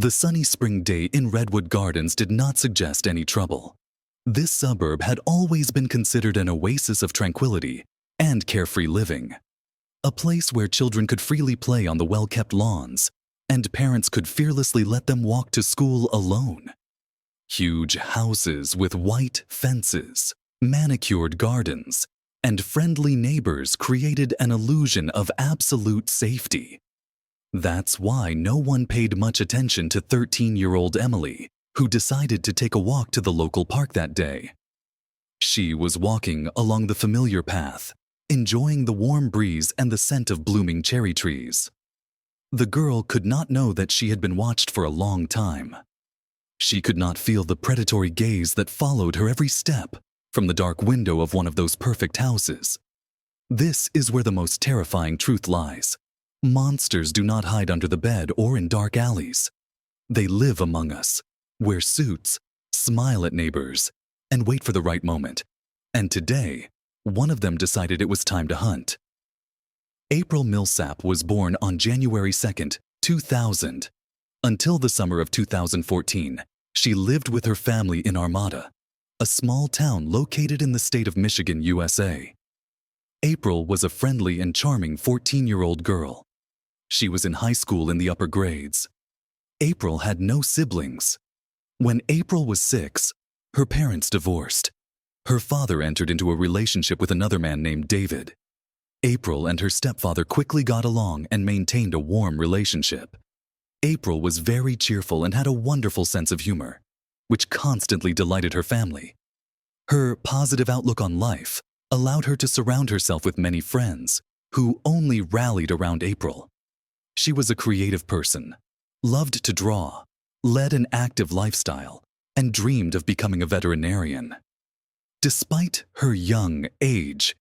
The sunny spring day in Redwood Gardens did not suggest any trouble. This suburb had always been considered an oasis of tranquility and carefree living, a place where children could freely play on the well-kept lawns, and parents could fearlessly let them walk to school alone. Huge houses with white fences, manicured gardens, and friendly neighbors created an illusion of absolute safety. That's why no one paid much attention to 13-year-old Emily, who decided to take a walk to the local park that day. She was walking along the familiar path, enjoying the warm breeze and the scent of blooming cherry trees. The girl could not know that she had been watched for a long time. She could not feel the predatory gaze that followed her every step from the dark window of one of those perfect houses. This is where the most terrifying truth lies. Monsters do not hide under the bed or in dark alleys. They live among us, wear suits, smile at neighbors, and wait for the right moment. And today, one of them decided it was time to hunt. April Millsap was born on January 2nd, 2000. Until the summer of 2014, she lived with her family in Armada, a small town located in the state of Michigan, USA. April was a friendly and charming 14-year-old girl. She was in high school in the upper grades. April had no siblings. When April was 6, her parents divorced. Her father entered into a relationship with another man named David. April and her stepfather quickly got along and maintained a warm relationship. April was very cheerful and had a wonderful sense of humor, which constantly delighted her family. Her positive outlook on life allowed her to surround herself with many friends who only rallied around April. She was a creative person, loved to draw, led an active lifestyle, and dreamed of becoming a veterinarian. Despite her young age,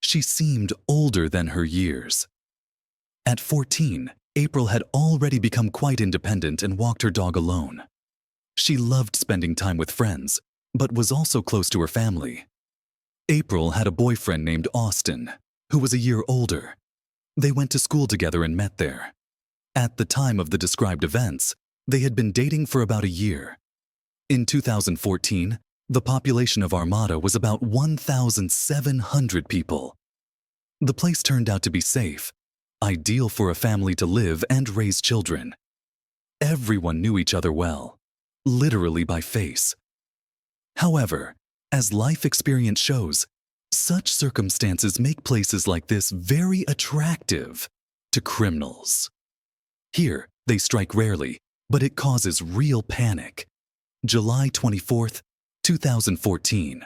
she seemed older than her years. At 14, April had already become quite independent and walked her dog alone. She loved spending time with friends, but was also close to her family. April had a boyfriend named Austin, who was a year older. They went to school together and met there. At the time of the described events, they had been dating for about a year. In 2014, the population of Armada was about 1,700 people. The place turned out to be safe, ideal for a family to live and raise children. Everyone knew each other well, literally by face. However, as life experience shows, such circumstances make places like this very attractive to criminals. Here, they strike rarely, but it causes real panic. July 24th, 2014.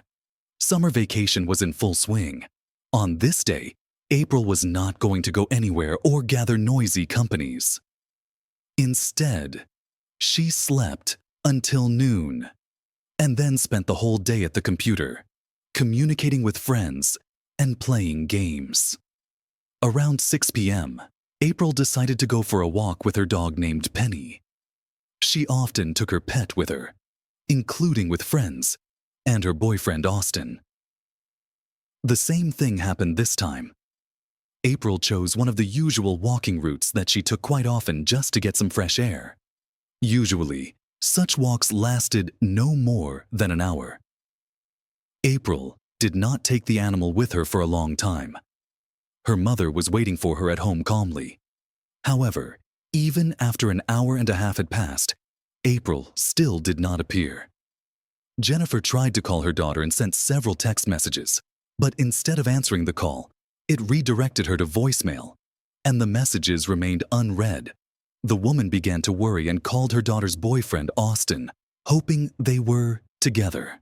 Summer vacation was in full swing. On this day, April was not going to go anywhere or gather noisy companies. Instead, she slept until noon, and then spent the whole day at the computer, communicating with friends and playing games. Around 6 p.m., April decided to go for a walk with her dog named Penny. She often took her pet with her, including with friends, and her boyfriend Austin. The same thing happened this time. April chose one of the usual walking routes that she took quite often just to get some fresh air. Usually, such walks lasted no more than an hour. April did not take the animal with her for a long time. Her mother was waiting for her at home calmly. However, even after an hour and a half had passed, April still did not appear. Jennifer tried to call her daughter and sent several text messages, but instead of answering the call, it redirected her to voicemail, and the messages remained unread. The woman began to worry and called her daughter's boyfriend, Austin, hoping they were together.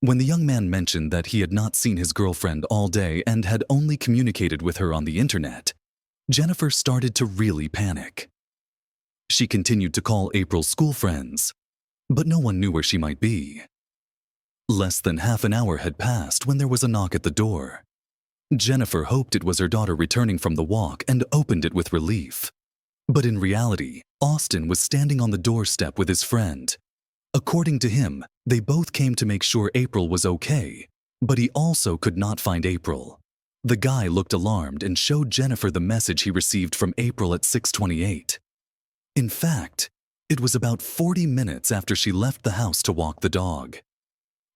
When the young man mentioned that he had not seen his girlfriend all day and had only communicated with her on the internet, Jennifer started to really panic. She continued to call April's school friends, but no one knew where she might be. Less than half an hour had passed when there was a knock at the door. Jennifer hoped it was her daughter returning from the walk and opened it with relief. But in reality, Austin was standing on the doorstep with his friend. According to him, they both came to make sure April was okay, but he also could not find April. The guy looked alarmed and showed Jennifer the message he received from April at 6:28. In fact, It was about 40 minutes after she left the house to walk the dog.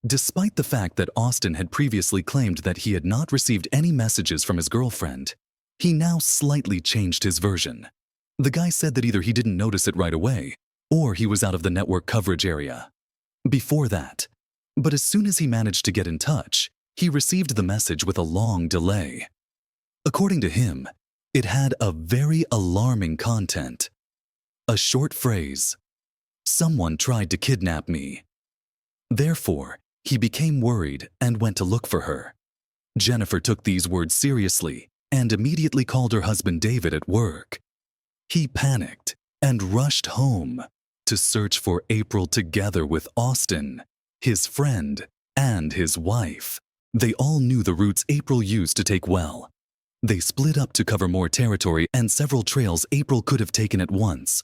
Despite the fact that Austin had previously claimed that he had not received any messages from his girlfriend, he now slightly changed his version. The guy said that either he didn't notice it right away, or he was out of the network coverage area. Before that, but as soon as he managed to get in touch, he received the message with a long delay. According to him, it had a very alarming content. A short phrase, "Someone tried to kidnap me." Therefore, he became worried and went to look for her. Jennifer took these words seriously and immediately called her husband David at work. He panicked and rushed home to search for April together with Austin, his friend, and his wife. They all knew the routes April used to take well. They split up to cover more territory and several trails April could have taken at once.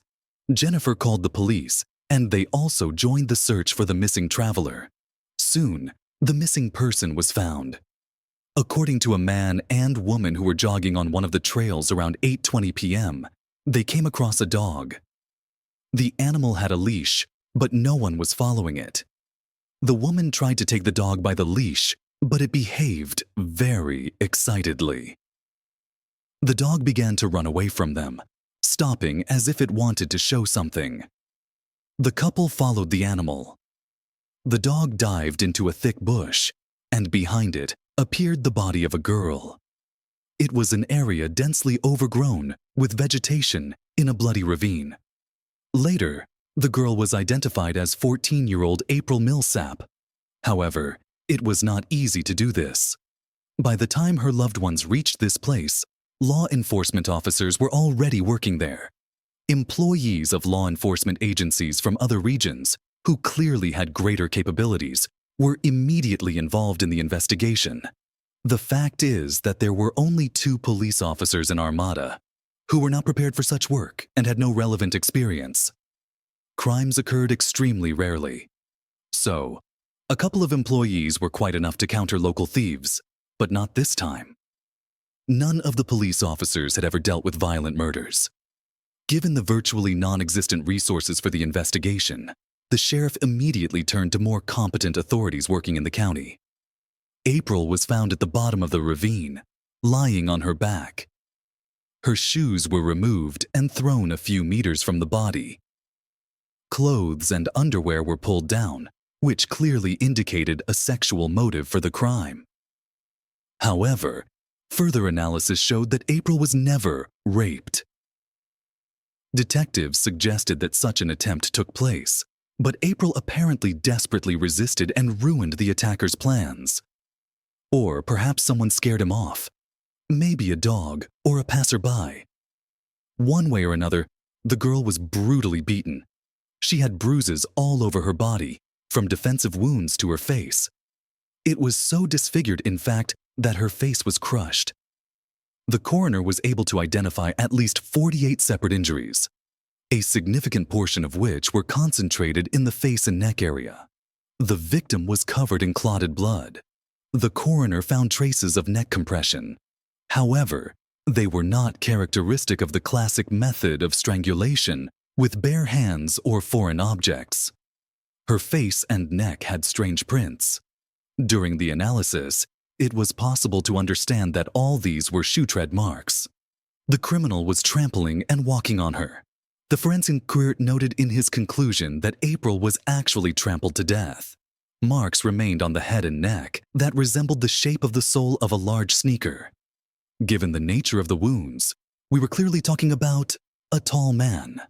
Jennifer called the police, and they also joined the search for the missing traveler. Soon, the missing person was found. According to a man and woman who were jogging on one of the trails around 8:20 p.m., they came across a dog. The animal had a leash, but no one was following it. The woman tried to take the dog by the leash, but it behaved very excitedly. The dog began to run away from them, stopping as if it wanted to show something. The couple followed the animal. The dog dived into a thick bush, and behind it appeared the body of a girl. It was an area densely overgrown with vegetation in a bloody ravine. Later, the girl was identified as 14-year-old April Millsap. However, it was not easy to do this. By the time her loved ones reached this place, law enforcement officers were already working there. Employees of law enforcement agencies from other regions, who clearly had greater capabilities, were immediately involved in the investigation. The fact is that there were only 2 police officers in Armada, who were not prepared for such work and had no relevant experience. Crimes occurred extremely rarely. So, a couple of employees were quite enough to counter local thieves, but not this time. None of the police officers had ever dealt with violent murders. Given the virtually non-existent resources for the investigation, the sheriff immediately turned to more competent authorities working in the county. April was found at the bottom of the ravine, lying on her back. Her shoes were removed and thrown a few meters from the body. Clothes and underwear were pulled down, which clearly indicated a sexual motive for the crime. However, further analysis showed that April was never raped. Detectives suggested that such an attempt took place, but April apparently desperately resisted and ruined the attacker's plans. Or perhaps someone scared him off. Maybe a dog or a passerby. One way or another, the girl was brutally beaten. She had bruises all over her body, from defensive wounds to her face. It was so disfigured, in fact, that her face was crushed. The coroner was able to identify at least 48 separate injuries, a significant portion of which were concentrated in the face and neck area. The victim was covered in clotted blood. The coroner found traces of neck compression. However, they were not characteristic of the classic method of strangulation with bare hands or foreign objects. Her face and neck had strange prints. During the analysis, it was possible to understand that all these were shoe tread marks. The criminal was trampling and walking on her. The forensic expert noted in his conclusion that April was actually trampled to death. Marks remained on the head and neck that resembled the shape of the sole of a large sneaker. Given the nature of the wounds, we were clearly talking about a tall man.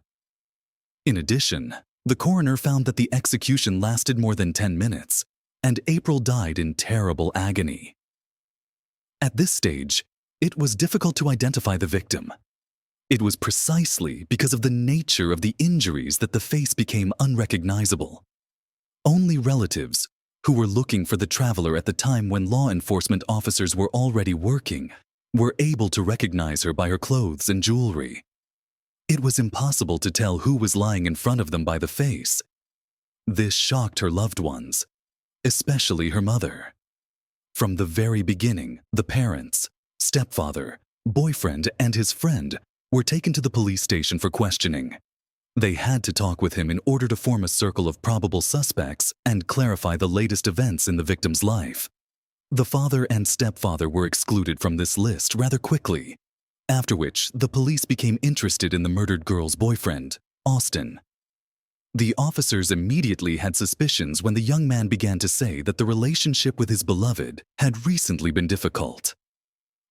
In addition, the coroner found that the execution lasted more than 10 minutes, and April died in terrible agony. At this stage, it was difficult to identify the victim. It was precisely because of the nature of the injuries that the face became unrecognizable. Only relatives, who were looking for the traveler at the time when law enforcement officers were already working, were able to recognize her by her clothes and jewelry. It was impossible to tell who was lying in front of them by the face. This shocked her loved ones, especially her mother. From the very beginning, the parents, stepfather, boyfriend, and his friend were taken to the police station for questioning. They had to talk with him in order to form a circle of probable suspects and clarify the latest events in the victim's life. The father and stepfather were excluded from this list rather quickly, after which the police became interested in the murdered girl's boyfriend, Austin. The officers immediately had suspicions when the young man began to say that the relationship with his beloved had recently been difficult.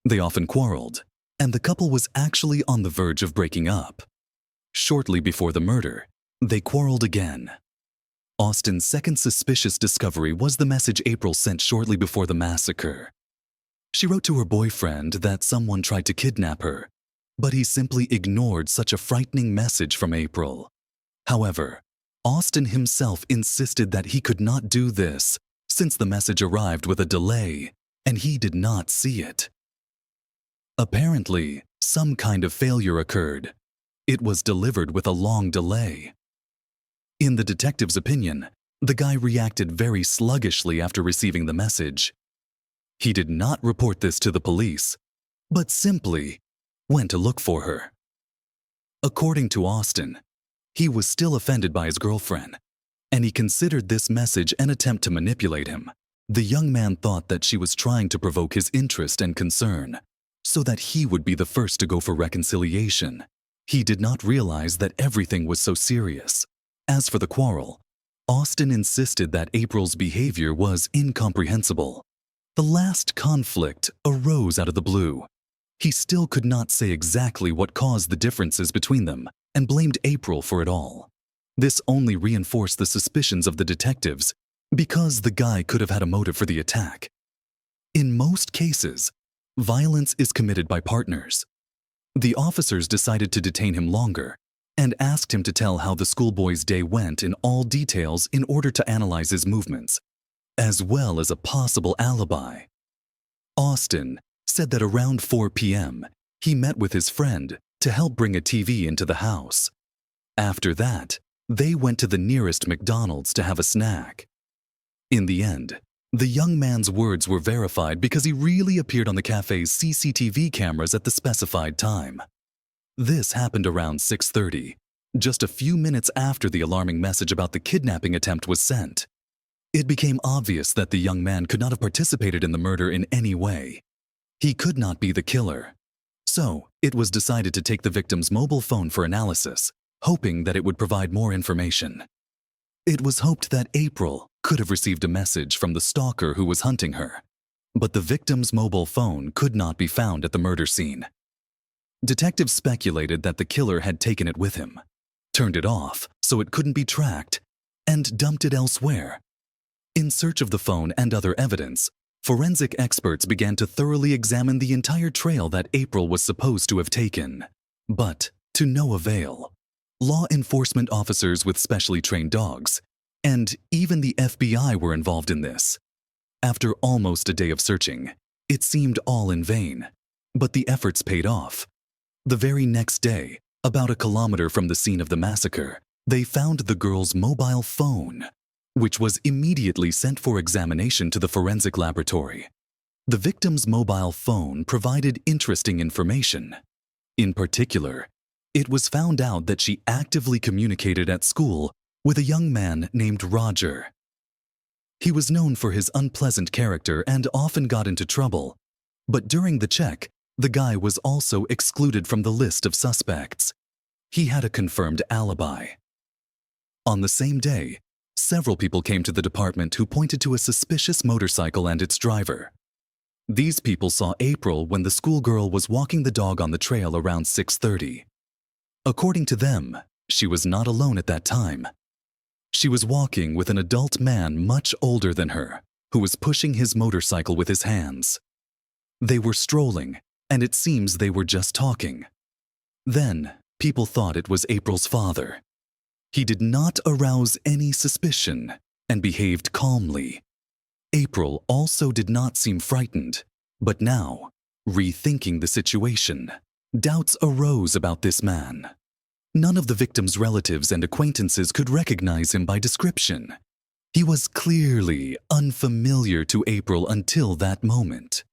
They often quarreled, and the couple was actually on the verge of breaking up. Shortly before the murder, they quarreled again. Austin's second suspicious discovery was the message April sent shortly before the massacre. She wrote to her boyfriend that someone tried to kidnap her, but he simply ignored such a frightening message from April. However, Austin himself insisted that he could not do this since the message arrived with a delay and he did not see it. Apparently, some kind of failure occurred. It was delivered with a long delay. In the detective's opinion, the guy reacted very sluggishly after receiving the message. He did not report this to the police, but simply went to look for her. According to Austin, he was still offended by his girlfriend, and he considered this message an attempt to manipulate him. The young man thought that she was trying to provoke his interest and concern, so that he would be the first to go for reconciliation. He did not realize that everything was so serious. As for the quarrel, Austin insisted that April's behavior was incomprehensible. The last conflict arose out of the blue. He still could not say exactly what caused the differences between them and blamed April for it all. This only reinforced the suspicions of the detectives because the guy could have had a motive for the attack. In most cases, violence is committed by partners. The officers decided to detain him longer and asked him to tell how the schoolboy's day went in all details in order to analyze his movements, as well as a possible alibi. Austin said that around 4 p.m., he met with his friend to help bring a TV into the house. After that, they went to the nearest McDonald's to have a snack. In the end, the young man's words were verified because he really appeared on the cafe's CCTV cameras at the specified time. This happened around 6:30, just a few minutes after the alarming message about the kidnapping attempt was sent. It became obvious that the young man could not have participated in the murder in any way. He could not be the killer. So, it was decided to take the victim's mobile phone for analysis, hoping that it would provide more information. It was hoped that April could have received a message from the stalker who was hunting her, but the victim's mobile phone could not be found at the murder scene. Detectives speculated that the killer had taken it with him, turned it off so it couldn't be tracked, and dumped it elsewhere. In search of the phone and other evidence, forensic experts began to thoroughly examine the entire trail that April was supposed to have taken, but to no avail. Law enforcement officers with specially trained dogs, and even the FBI were involved in this. After almost a day of searching, it seemed all in vain, but the efforts paid off. The very next day, about a kilometer from the scene of the massacre, they found the girl's mobile phone, which was immediately sent for examination to the forensic laboratory. The victim's mobile phone provided interesting information. In particular, it was found out that she actively communicated at school with a young man named Roger. He was known for his unpleasant character and often got into trouble, but during the check, the guy was also excluded from the list of suspects. He had a confirmed alibi. On the same day, several people came to the department who pointed to a suspicious motorcycle and its driver. These people saw April when the schoolgirl was walking the dog on the trail around 6:30. According to them, she was not alone at that time. She was walking with an adult man much older than her, who was pushing his motorcycle with his hands. They were strolling, and it seems they were just talking. Then, people thought it was April's father. He did not arouse any suspicion and behaved calmly. April also did not seem frightened, but now, rethinking the situation, doubts arose about this man. None of the victim's relatives and acquaintances could recognize him by description. He was clearly unfamiliar to April until that moment.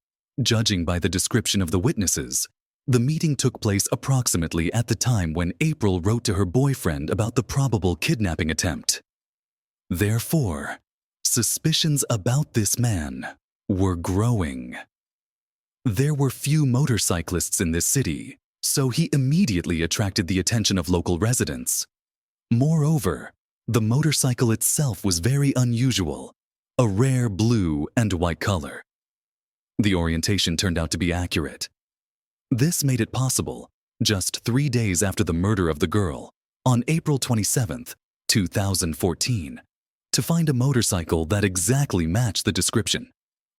Judging by the description of the witnesses, The meeting took place approximately at the time when April wrote to her boyfriend about the probable kidnapping attempt. Therefore, suspicions about this man were growing. There were few motorcyclists in this city, so he immediately attracted the attention of local residents. Moreover, the motorcycle itself was very unusual, a rare blue and white color. The orientation turned out to be accurate. This made it possible, just 3 days after the murder of the girl, on April 27, 2014, to find a motorcycle that exactly matched the description.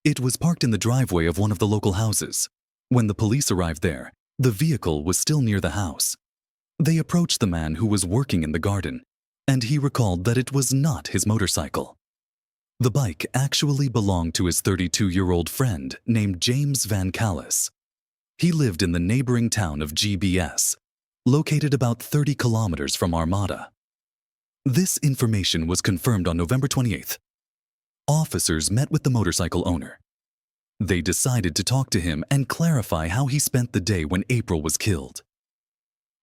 It was parked in the driveway of one of the local houses. When the police arrived there, the vehicle was still near the house. They approached the man who was working in the garden, and he recalled that it was not his motorcycle. The bike actually belonged to his 32-year-old friend named James VanCallis. He lived in the neighboring town of GBS, located about 30 kilometers from Armada. This information was confirmed on November 28th. Officers met with the motorcycle owner. They decided to talk to him and clarify how he spent the day when April was killed.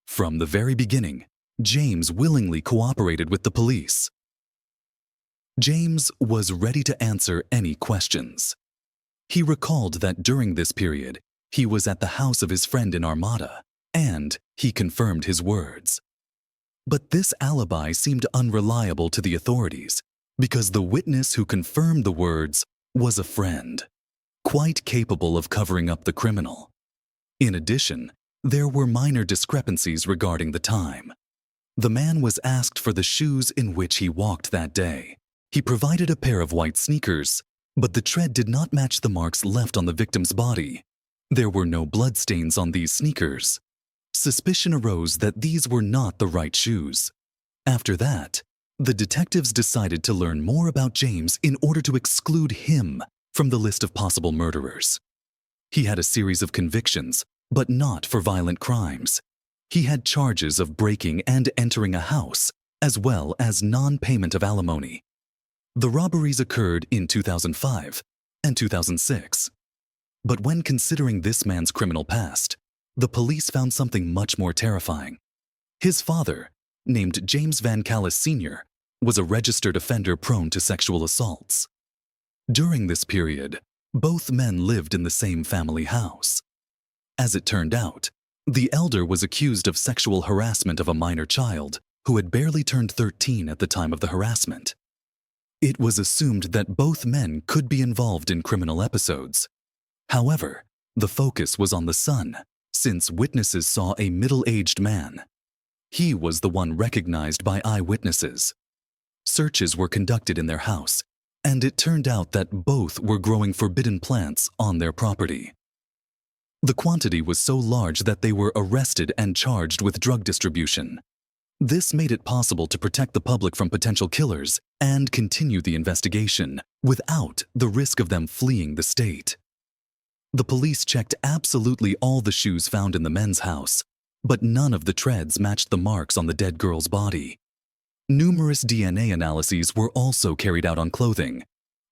From the very beginning, James willingly cooperated with the police. James was ready to answer any questions. He recalled that during this period, he was at the house of his friend in Armada, and he confirmed his words. But this alibi seemed unreliable to the authorities because the witness who confirmed the words was a friend, quite capable of covering up the criminal. In addition, there were minor discrepancies regarding the time. The man was asked for the shoes in which he walked that day. He provided a pair of white sneakers, but the tread did not match the marks left on the victim's body. There were no bloodstains on these sneakers. Suspicion arose that these were not the right shoes. After that, the detectives decided to learn more about James in order to exclude him from the list of possible murderers. He had a series of convictions, but not for violent crimes. He had charges of breaking and entering a house, as well as non-payment of alimony. The robberies occurred in 2005 and 2006. But when considering this man's criminal past, the police found something much more terrifying. His father, named James VanCallis Sr., was a registered offender prone to sexual assaults. During this period, both men lived in the same family house. As it turned out, the elder was accused of sexual harassment of a minor child who had barely turned 13 at the time of the harassment. It was assumed that both men could be involved in criminal episodes. However, the focus was on the son, since witnesses saw a middle-aged man. He was the one recognized by eyewitnesses. Searches were conducted in their house, and it turned out that both were growing forbidden plants on their property. The quantity was so large that they were arrested and charged with drug distribution. This made it possible to protect the public from potential killers and continue the investigation without the risk of them fleeing the state. The police checked absolutely all the shoes found in the men's house, but none of the treads matched the marks on the dead girl's body. Numerous DNA analyses were also carried out on clothing,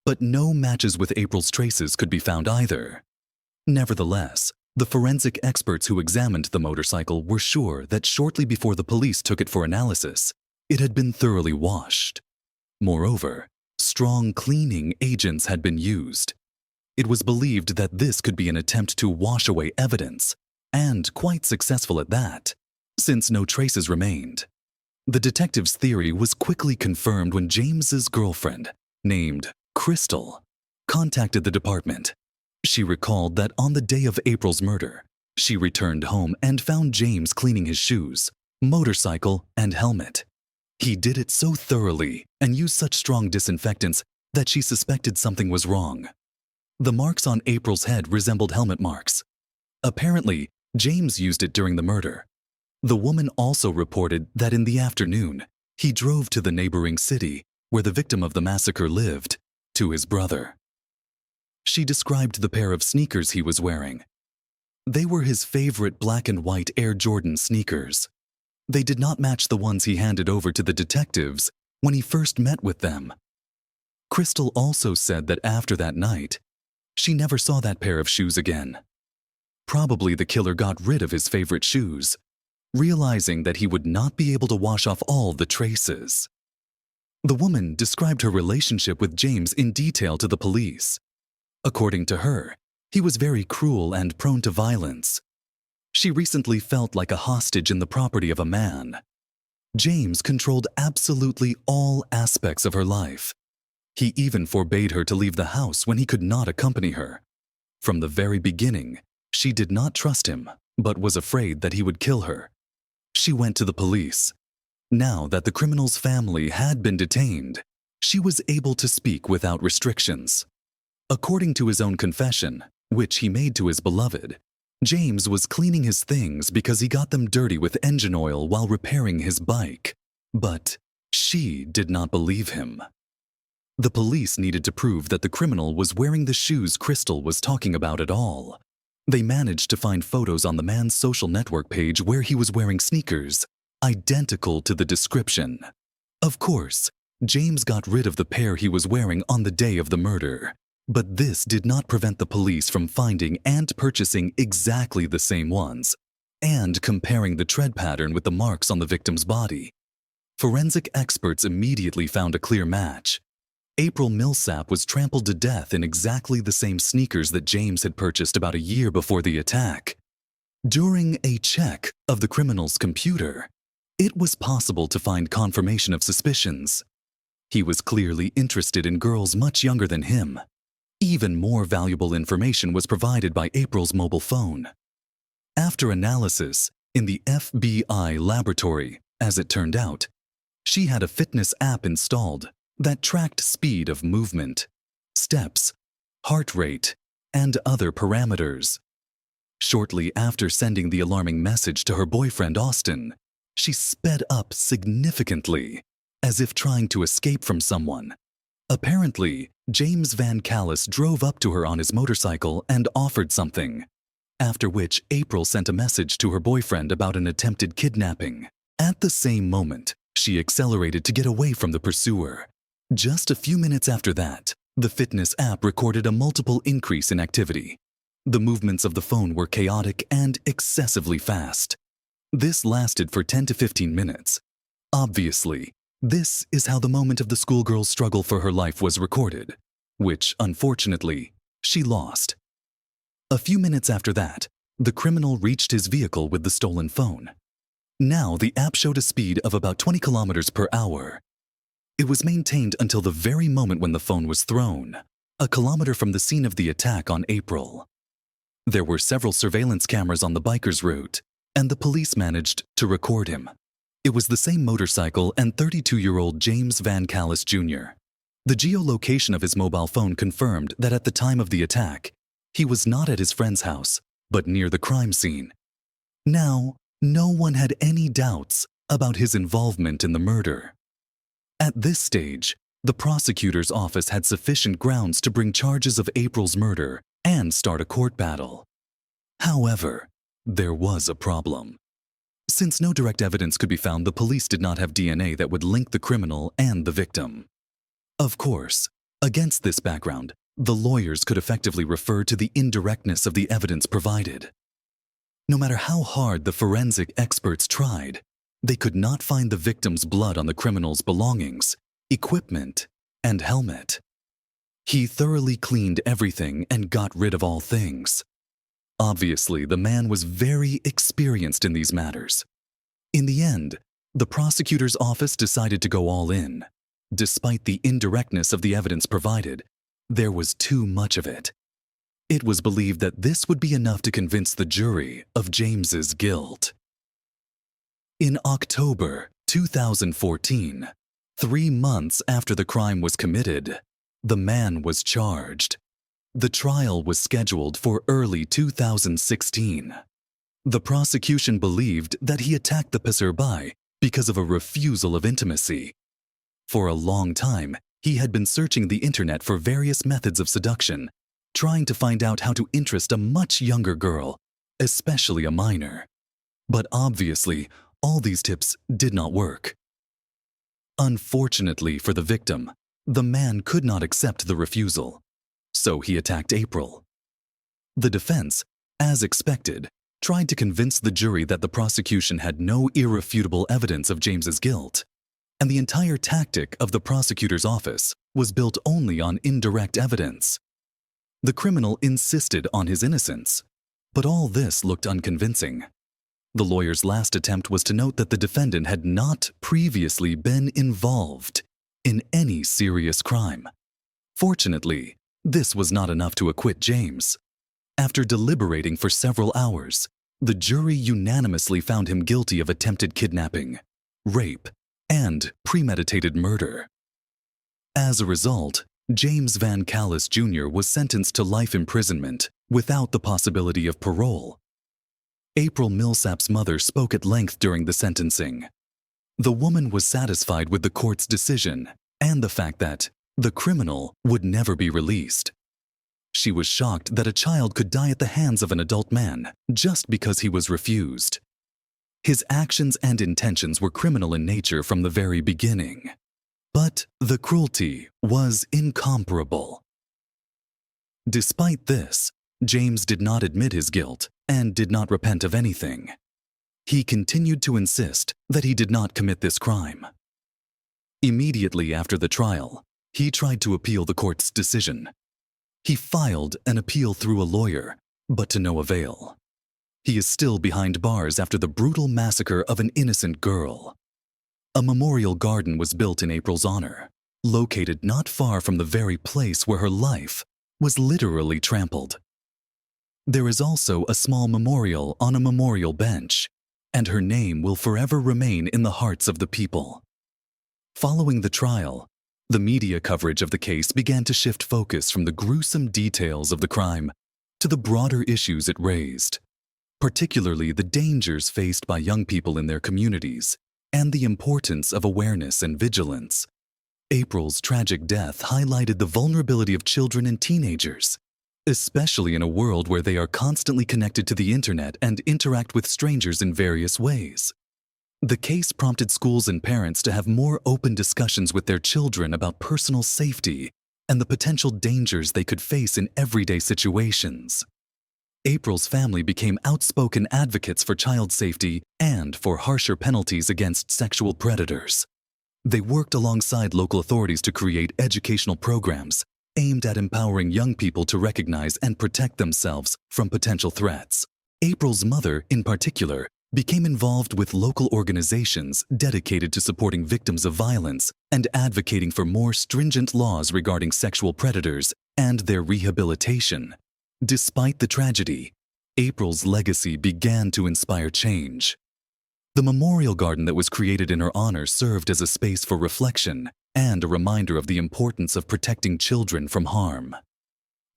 but no matches with April's traces could be found either. Nevertheless, the forensic experts who examined the motorcycle were sure that shortly before the police took it for analysis, it had been thoroughly washed. Moreover, strong cleaning agents had been used. It was believed that this could be an attempt to wash away evidence, and quite successful at that, since no traces remained. The detective's theory was quickly confirmed when James's girlfriend, named Crystal, contacted the department. She recalled that on the day of April's murder, she returned home and found James cleaning his shoes, motorcycle, and helmet. He did it so thoroughly and used such strong disinfectants that she suspected something was wrong. The marks on April's head resembled helmet marks. Apparently, James used it during the murder. The woman also reported that in the afternoon, he drove to the neighboring city where the victim of the massacre lived, to his brother. She described the pair of sneakers he was wearing. They were his favorite black and white Air Jordan sneakers. They did not match the ones he handed over to the detectives when he first met with them. Crystal also said that after that night, she never saw that pair of shoes again. Probably the killer got rid of his favorite shoes, realizing that he would not be able to wash off all the traces. The woman described her relationship with James in detail to the police. According to her, he was very cruel and prone to violence. She recently felt like a hostage in the property of a man. James controlled absolutely all aspects of her life. He even forbade her to leave the house when he could not accompany her. From the very beginning, she did not trust him, but was afraid that he would kill her. She went to the police. Now that the criminal's family had been detained, she was able to speak without restrictions. According to his own confession, which he made to his beloved, James was cleaning his things because he got them dirty with engine oil while repairing his bike. But she did not believe him. The police needed to prove that the criminal was wearing the shoes Crystal was talking about at all. They managed to find photos on the man's social network page where he was wearing sneakers, identical to the description. Of course, James got rid of the pair he was wearing on the day of the murder. But this did not prevent the police from finding and purchasing exactly the same ones, and comparing the tread pattern with the marks on the victim's body. Forensic experts immediately found a clear match. April Millsap was trampled to death in exactly the same sneakers that James had purchased about a year before the attack. During a check of the criminal's computer, it was possible to find confirmation of suspicions. He was clearly interested in girls much younger than him. Even more valuable information was provided by April's mobile phone. After analysis in the FBI laboratory, as it turned out, she had a fitness app installed that tracked speed of movement, steps, heart rate, and other parameters. Shortly after sending the alarming message to her boyfriend Austin, she sped up significantly, as if trying to escape from someone. Apparently, James VanCallis drove up to her on his motorcycle and offered something, after which April sent a message to her boyfriend about an attempted kidnapping. At the same moment, she accelerated to get away from the pursuer. Just a few minutes after that, the fitness app recorded a multiple increase in activity. The movements of the phone were chaotic and excessively fast. This lasted for 10 to 15 minutes. Obviously, this is how the moment of the schoolgirl's struggle for her life was recorded, which, unfortunately, she lost. A few minutes after that, the criminal reached his vehicle with the stolen phone. Now the app showed a speed of about 20 kilometers per hour. It was maintained until the very moment when the phone was thrown, a kilometer from the scene of the attack on April. There were several surveillance cameras on the biker's route, and the police managed to record him. It was the same motorcycle and 32-year-old James VanCallis Jr. The geolocation of his mobile phone confirmed that at the time of the attack, he was not at his friend's house, but near the crime scene. Now, no one had any doubts about his involvement in the murder. At this stage, the prosecutor's office had sufficient grounds to bring charges of April's murder and start a court battle. However, there was a problem. Since no direct evidence could be found, the police did not have DNA that would link the criminal and the victim. Of course, against this background, the lawyers could effectively refer to the indirectness of the evidence provided. No matter how hard the forensic experts tried, they could not find the victim's blood on the criminal's belongings, equipment, and helmet. He thoroughly cleaned everything and got rid of all things. Obviously, the man was very experienced in these matters. In the end, the prosecutor's office decided to go all in. Despite the indirectness of the evidence provided, there was too much of it. It was believed that this would be enough to convince the jury of James's guilt. In October 2014, 3 months after the crime was committed, the man was charged. The trial was scheduled for early 2016. The prosecution believed that he attacked the passerby because of a refusal of intimacy. For a long time, he had been searching the internet for various methods of seduction, trying to find out how to interest a much younger girl, especially a minor. But obviously, all these tips did not work. Unfortunately for the victim, the man could not accept the refusal. So he attacked April. The defense as expected, tried to convince the jury that the prosecution had no irrefutable evidence of James's guilt, and the entire tactic of the prosecutor's office was built only on indirect evidence. The criminal insisted on his innocence, but all this looked unconvincing. The lawyer's last attempt was to note that the defendant had not previously been involved in any serious crime. Fortunately, this was not enough to acquit James. After deliberating for several hours, the jury unanimously found him guilty of attempted kidnapping, rape, and premeditated murder. As a result, James VanCallis Jr. was sentenced to life imprisonment without the possibility of parole. April Millsap's mother spoke at length during the sentencing. The woman was satisfied with the court's decision and the fact that the criminal would never be released. She was shocked that a child could die at the hands of an adult man just because he was refused. His actions and intentions were criminal in nature from the very beginning. But the cruelty was incomparable. Despite this, James did not admit his guilt and did not repent of anything. He continued to insist that he did not commit this crime. Immediately after the trial, he tried to appeal the court's decision. He filed an appeal through a lawyer, but to no avail. He is still behind bars after the brutal massacre of an innocent girl. A memorial garden was built in April's honor, located not far from the very place where her life was literally trampled. There is also a small memorial on a memorial bench, and her name will forever remain in the hearts of the people. Following the trial, the media coverage of the case began to shift focus from the gruesome details of the crime to the broader issues it raised, particularly the dangers faced by young people in their communities and the importance of awareness and vigilance. April's tragic death highlighted the vulnerability of children and teenagers, especially in a world where they are constantly connected to the internet and interact with strangers in various ways. The case prompted schools and parents to have more open discussions with their children about personal safety and the potential dangers they could face in everyday situations. April's family became outspoken advocates for child safety and for harsher penalties against sexual predators. They worked alongside local authorities to create educational programs aimed at empowering young people to recognize and protect themselves from potential threats. April's mother, in particular, became involved with local organizations dedicated to supporting victims of violence and advocating for more stringent laws regarding sexual predators and their rehabilitation. Despite the tragedy, April's legacy began to inspire change. The memorial garden that was created in her honor served as a space for reflection and a reminder of the importance of protecting children from harm.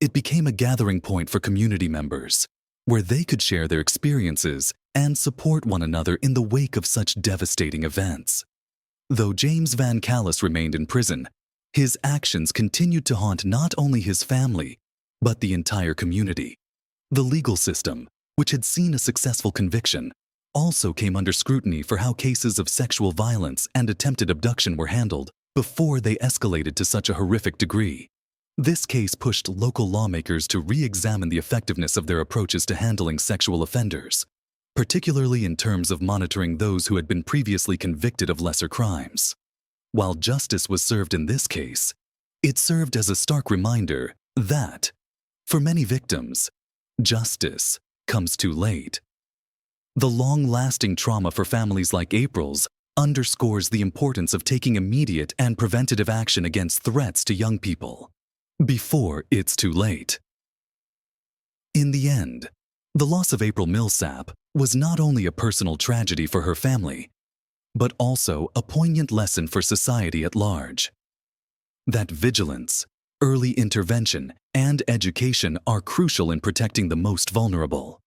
It became a gathering point for community members, where they could share their experiences and support one another in the wake of such devastating events. Though James VanCallis remained in prison, his actions continued to haunt not only his family, but the entire community. The legal system, which had seen a successful conviction, also came under scrutiny for how cases of sexual violence and attempted abduction were handled before they escalated to such a horrific degree. This case pushed local lawmakers to re-examine the effectiveness of their approaches to handling sexual offenders, particularly in terms of monitoring those who had been previously convicted of lesser crimes. While justice was served in this case, it served as a stark reminder that, for many victims, justice comes too late. The long-lasting trauma for families like April's underscores the importance of taking immediate and preventative action against threats to young people before it's too late. In the end, the loss of April Millsap was not only a personal tragedy for her family, but also a poignant lesson for society at large. That vigilance, early intervention, and education are crucial in protecting the most vulnerable.